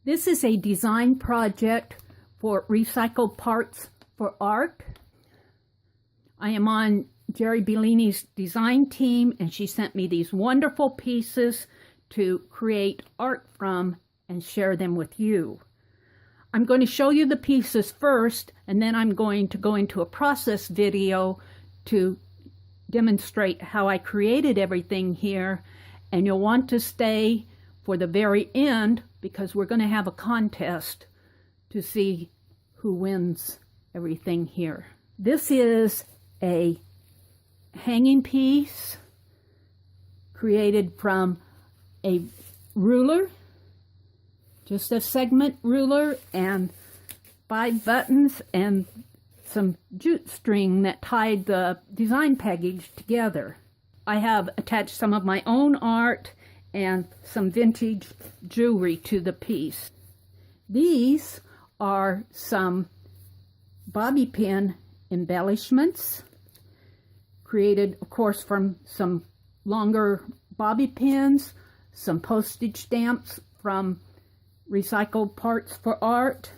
This is a design project for Recycled Parts for Art. I am on Jeri Bellini's design team, and she sent me these wonderful pieces to create art from and share them with you. I'm going to show you the pieces first, and then I'm going to go into a process video to demonstrate how I created everything here, and you'll want to stay for the very end because we're going to have a contest to see who wins everything here. This is a hanging piece created from a ruler, just a segment ruler, and 5 buttons and some jute string that tied the design package together. I have attached some of my own art and some vintage jewelry to the piece. These are some bobby pin embellishments, created, of course, from some longer bobby pins, some postage stamps from Recycled Parts for Art,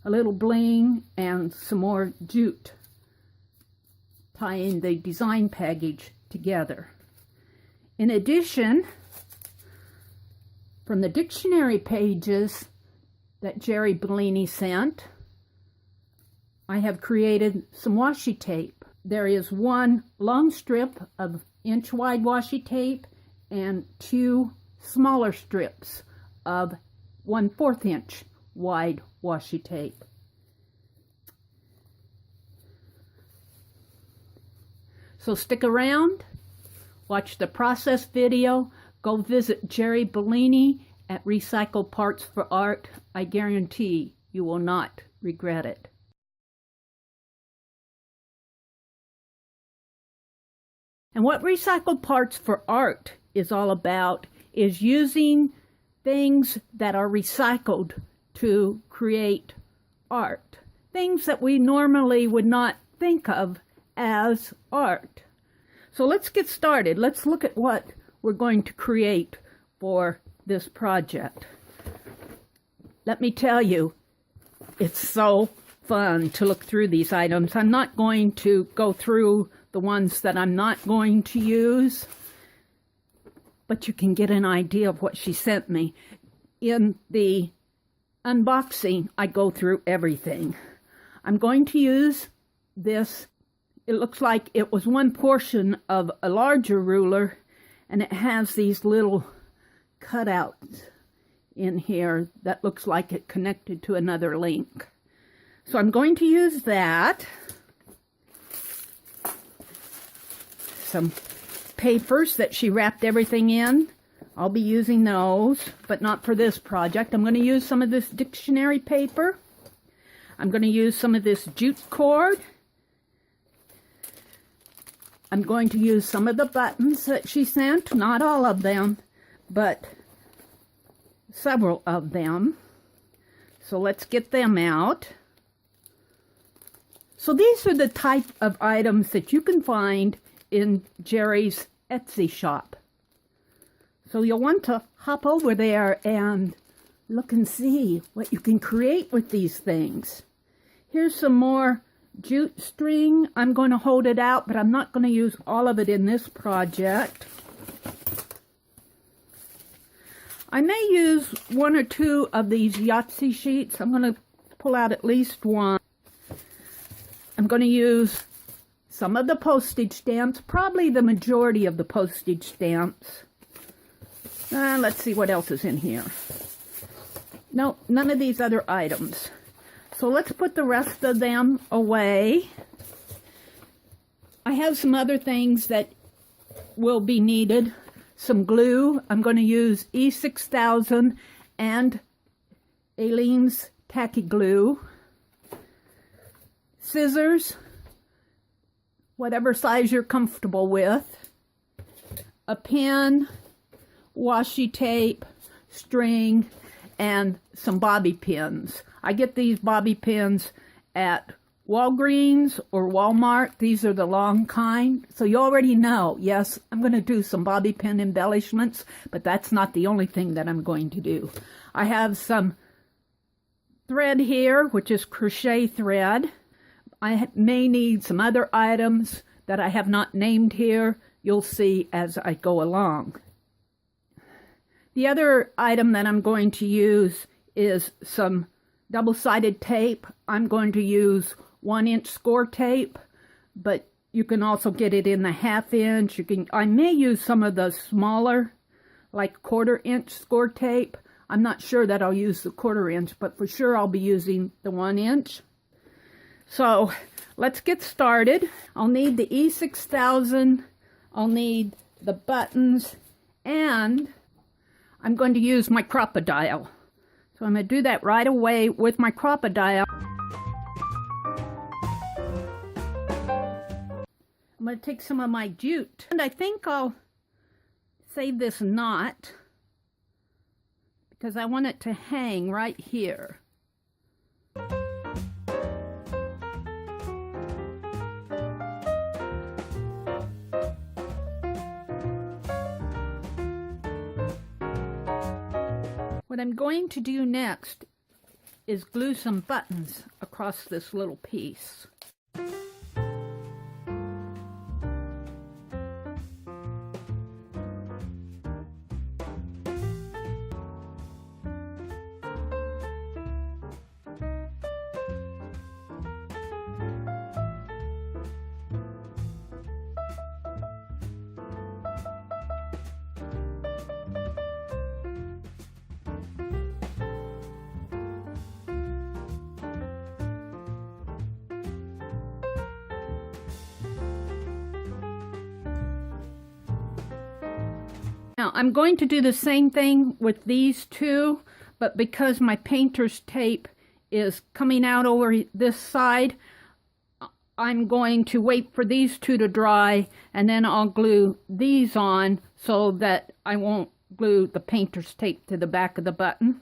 a little bling, and some more jute tying the design package together. In addition, from the dictionary pages that Jeri Bellini sent, I have created some washi tape. There is one long strip of inch-wide washi tape and 2 smaller strips of 1/4 inch wide washi tape. So stick around, watch the process video, go visit Jeri Bellini at Recycled Parts for Art. I guarantee you will not regret it. And what Recycled Parts for Art is all about is using things that are recycled to create art. Things that we normally would not think of as art. So let's get started. Let's look at what we're going to create for this project. Let me tell you, it's so fun to look through these items. I'm not going to go through the ones that I'm not going to use, but you can get an idea of what she sent me. In the unboxing, I go through everything. I'm going to use this. It looks like it was one portion of a larger ruler, and it has these little cutouts in here that looks like it connected to another link. So I'm going to use that. Some papers that she wrapped everything in. I'll be using those, but not for this project. I'm going to use some of this dictionary paper. I'm going to use some of this jute cord. I'm going to use some of the buttons that she sent, not all of them, but several of them. So let's get them out. So these are the type of items that you can find in Jeri's Etsy shop. So you'll want to hop over there and look and see what you can create with these things. Here's some more jute string. I'm going to hold it out, but I'm not going to use all of it in this project. I may use 1 or 2 of these Yahtzee sheets. I'm going to pull out at least one. I'm going to use some of the postage stamps, probably the majority of the postage stamps. Let's see what else is in here. No, none of these other items. So let's put the rest of them away. I have some other things that will be needed. Some glue. I'm going to use E6000 and Aleene's Tacky Glue. Scissors, whatever size you're comfortable with. A pen, washi tape, string, and some bobby pins. I get these bobby pins at Walgreens or Walmart. These are the long kind. So you already know, yes, I'm going to do some bobby pin embellishments, but that's not the only thing that I'm going to do. I have some thread here, which is crochet thread. I may need some other items that I have not named here. You'll see as I go along. The other item that I'm going to use is some double-sided tape. I'm going to use 1-inch score tape, but you can also get it in the 1/2 inch. I may use some of the smaller, like 1/4 inch score tape. I'm not sure that I'll use the 1/4 inch, but for sure I'll be using the 1 inch. So let's get started. I'll need the E6000, I'll need the buttons, and I'm going to use my Crop-A-Dial. So I'm going to do that right away with my Crop-A-Dial. I'm going to take some of my jute, and I think I'll save this knot because I want it to hang right here. What I'm going to do next is glue some buttons across this little piece. Now I'm going to do the same thing with these two, but because my painter's tape is coming out over this side, I'm going to wait for these two to dry, and then I'll glue these on so that I won't glue the painter's tape to the back of the button.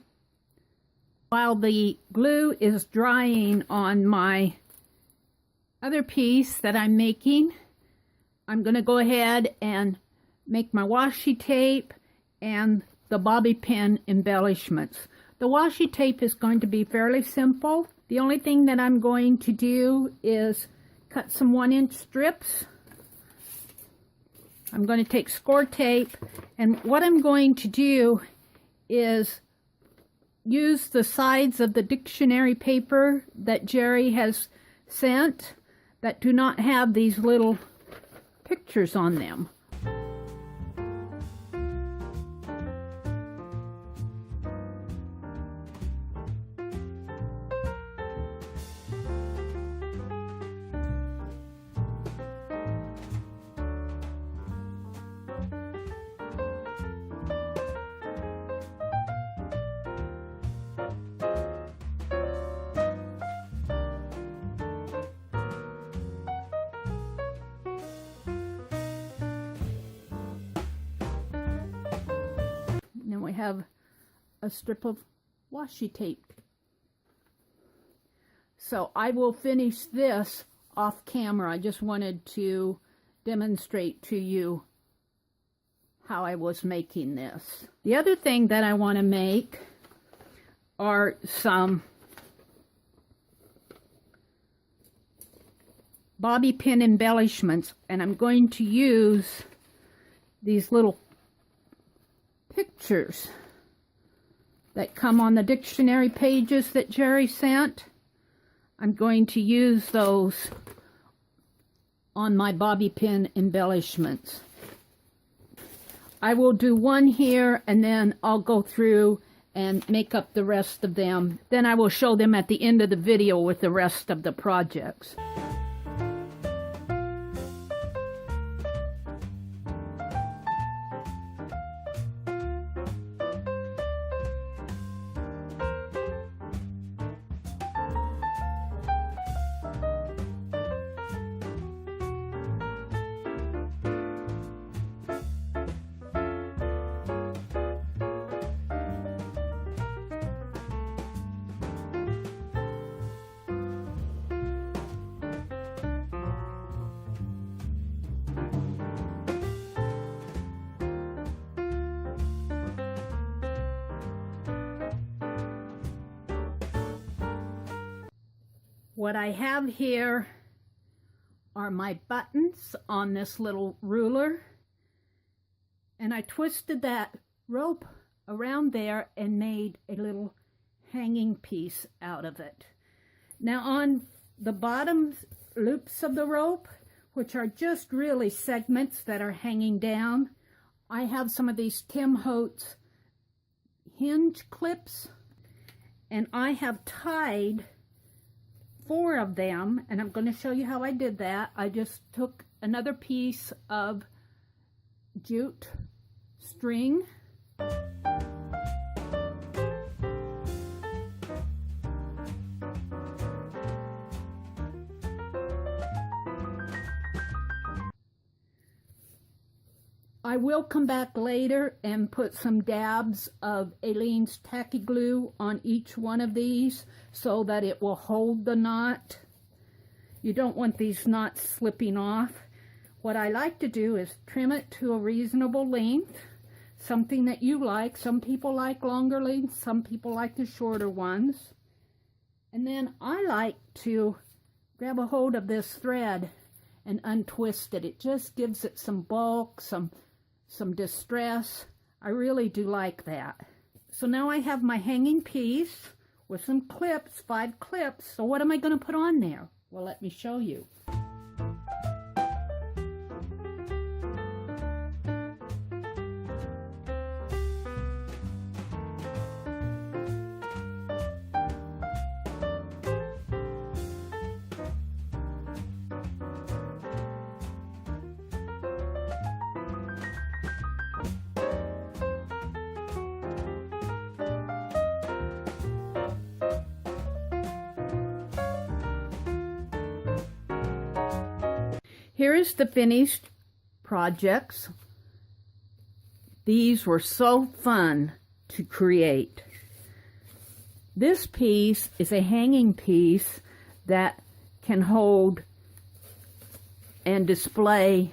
While the glue is drying on my other piece that I'm making, I'm going to go ahead and make my washi tape and the bobby pin embellishments. The washi tape is going to be fairly simple. The only thing that I'm going to do is cut some 1-inch strips. I'm going to take score tape, and what I'm going to do is use the sides of the dictionary paper that Jeri has sent that do not have these little pictures on them. Then we have a strip of washi tape. So I will finish this off camera. I just wanted to demonstrate to you how I was making this. The other thing that I want to make are some bobby pin embellishments, and I'm going to use these little pictures that come on the dictionary pages that Jeri sent. I'm going to use those on my bobby pin embellishments. I will do one here, and then I'll go through and make up the rest of them. Then I will show them at the end of the video with the rest of the projects. What I have here are my buttons on this little ruler, and I twisted that rope around there and made a little hanging piece out of it. Now on the bottom loops of the rope, which are just really segments that are hanging down, I have some of these Tim Holtz hinge clips, and I have tied 4 of them, and I'm going to show you how I did that. I just took another piece of jute string, I will come back later and put some dabs of Aleene's tacky glue on each one of these so that it will hold the knot. You don't want these knots slipping off. What I like to do is trim it to a reasonable length, something that you like. Some people like longer lengths, some people like the shorter ones. And then I like to grab a hold of this thread and untwist it. It just gives it some bulk, some distress. I really do like that. So now I have my hanging piece with some clips, 5 clips. So what am I going to put on there? Well, let me show you. Here is the finished projects. These were so fun to create. This piece is a hanging piece that can hold and display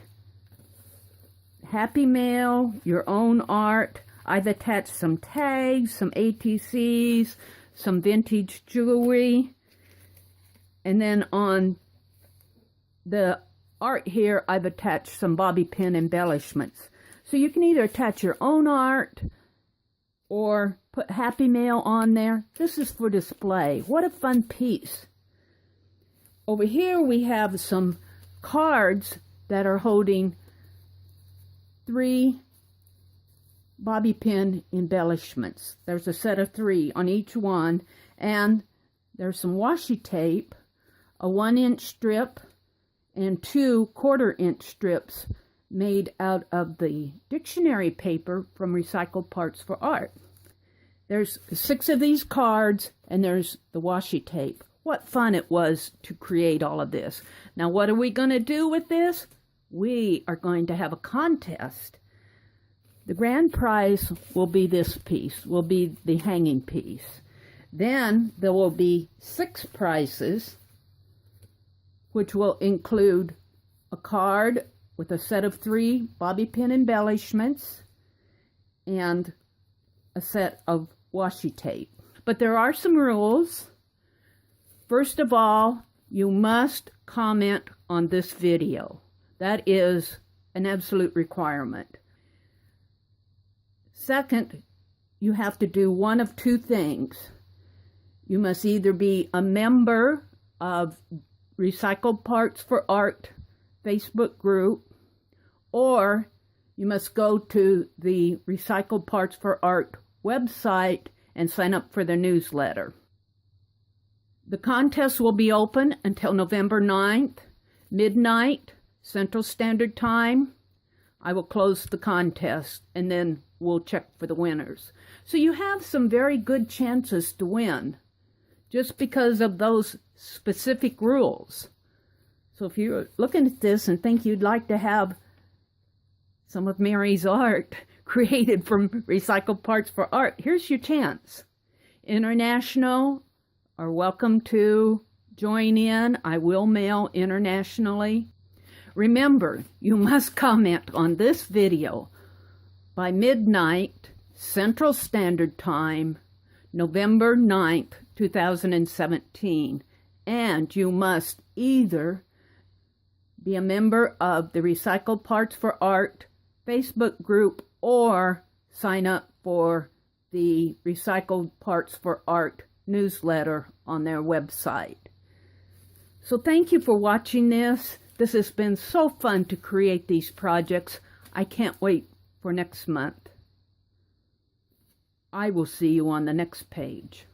Happy Mail, your own art. I've attached some tags, some ATCs, some vintage jewelry, and then on the art here, I've attached some bobby pin embellishments. So you can either attach your own art or put Happy Mail on there. This is for display. What a fun piece. Over here we have some cards that are holding 3 bobby pin embellishments. There's a set of 3 on each one, and there's some washi tape, a 1-inch strip, and 2 1/4-inch strips made out of the dictionary paper from Recycled Parts for Art. There's 6 of these cards, and there's the washi tape. What fun it was to create all of this. Now, what are we going to do with this? We are going to have a contest. The grand prize will be this piece, will be the hanging piece. Then there will be 6 prizes, which will include a card with a set of 3 bobby pin embellishments and a set of washi tape. But there are some rules. First of all, you must comment on this video. That is an absolute requirement. Second, you have to do one of 2 things. You must either be a member of Recycled Parts for Art Facebook group, or you must go to the Recycled Parts for Art website and sign up for their newsletter. The contest will be open until November 9th, midnight, Central Standard Time. I will close the contest, and then we'll check for the winners. So you have some very good chances to win, just because of those specific rules. So if you're looking at this and think you'd like to have some of Meri's art created from Recycled Parts for Art, here's your chance. International are welcome to join in. I will mail internationally. Remember, you must comment on this video by midnight, Central Standard Time, November 9th, 2017. And you must either be a member of the Recycled Parts for Art Facebook group or sign up for the Recycled Parts for Art newsletter on their website. So thank you for watching this. This has been so fun to create these projects. I can't wait for next month. I will see you on the next page.